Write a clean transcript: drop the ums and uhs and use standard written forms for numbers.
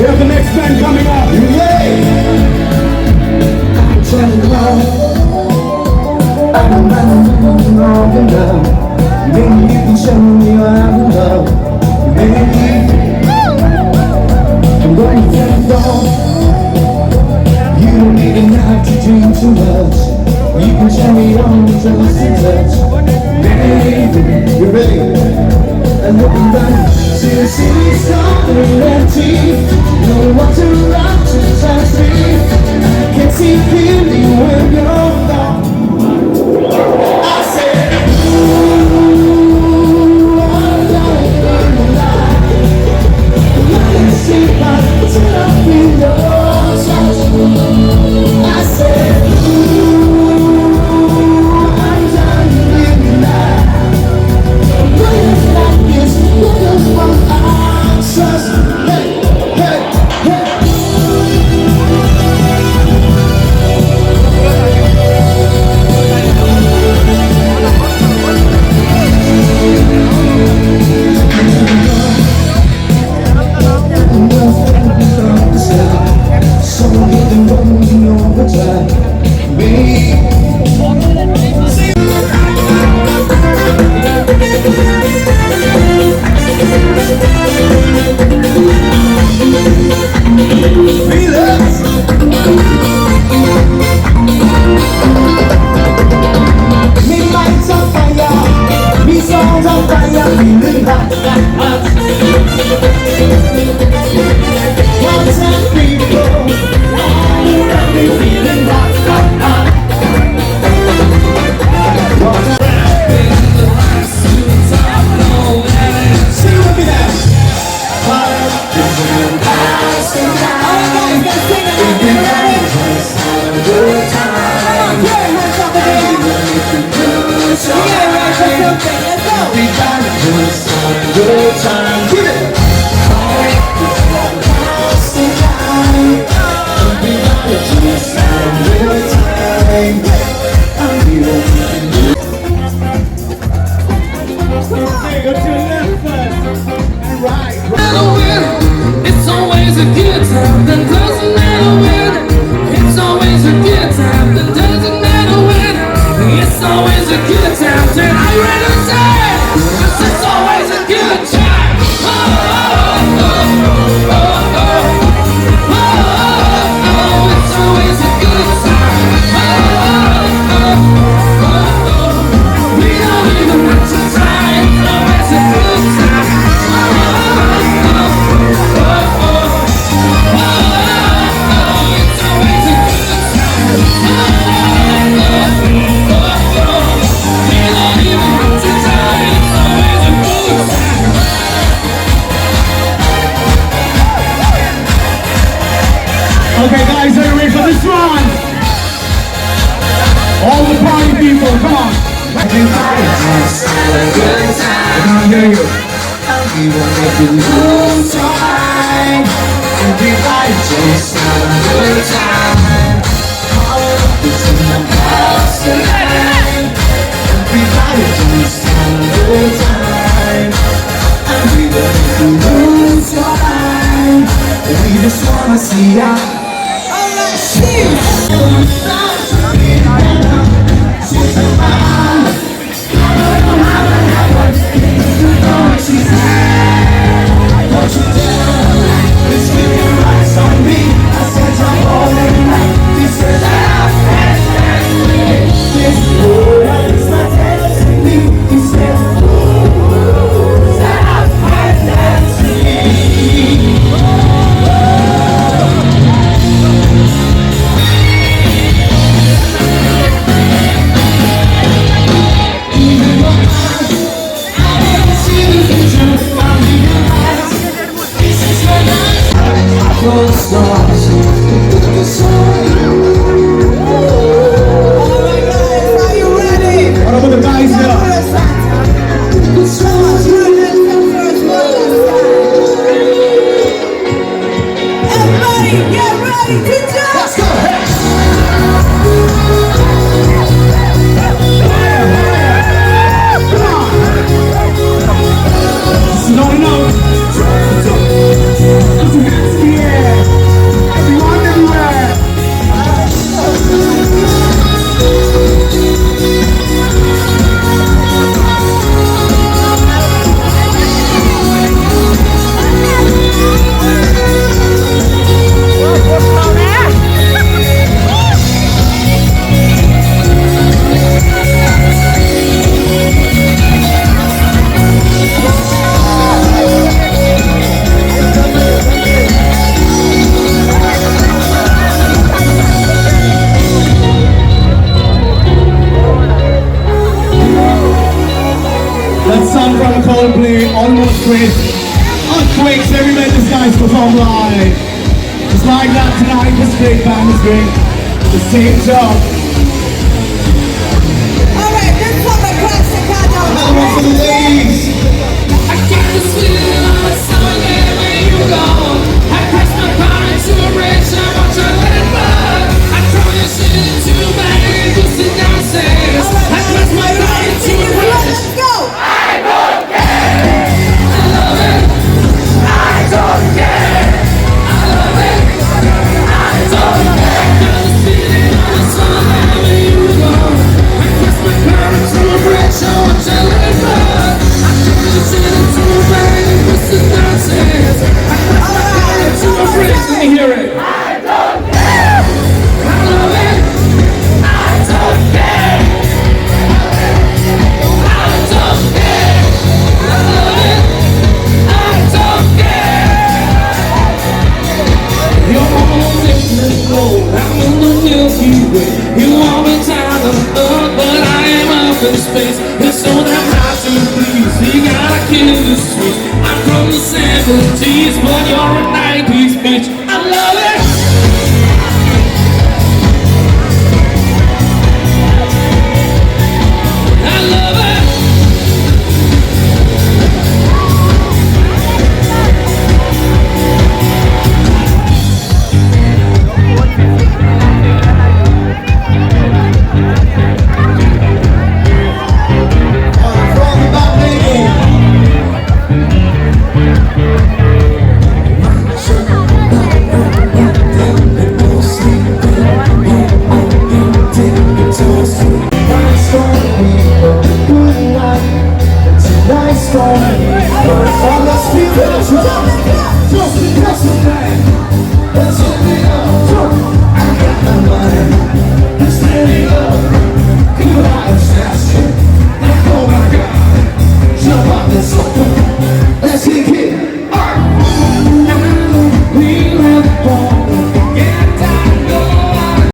We have the next band coming up. I'm telling love. I'm running long enough. Maybe you can show me how to love. Maybe I'm going to tell you don't. You don't even have to dream too much. You can carry on just a touch. Baby, you ready? And looking back, see the city's dark and empty. No one to run to touch me. I can see clearly when you're gone. I said, ooh, I'm dying in life. I can see my turn up in your touch. I said, ooh, I'm dying in life. When like this, when from answers, hey, hey, hey. So hit the road, you know the time, babe. Okay guys, are you ready for this one? All the party people, come on. Everybody just have a good time. I can't hear you. We won't make you lose your mind. Everybody just have a good time. All of this in the house tonight. Everybody just have a good time. And we won't make you lose your mind. We just wanna see ya. Not enough. Put your hands in the air. with Earthquakes. Every minute this guy's performed live. Just like that tonight, this great band is doing the same job. Alright, this song a classic, I know. Another one for the ladies. I get the feeling of a summer day when you're gone. I press my car into a bridge, I want you to let it run. I throw your shit into a bag and you sit downstairs. I press my car into a bridge. Let's go! I don't care. I love it. I don't care. I love it. I don't care. I get the feeling of a summer day when you're gone. I press my car into a bridge, I want you to let it run. I throw your shit into a bag and you sit downstairs. I press my car into a bridge. Let me hear it. I don't care. I love it. I don't care. I don't care. I love it. I don't care. You're on a different road. I'm on the Milky Way. You want me down on earth, but I am up in space. It's so damn hard to please. You gotta kill the streets. I'm from the 70s, but you're a 90s.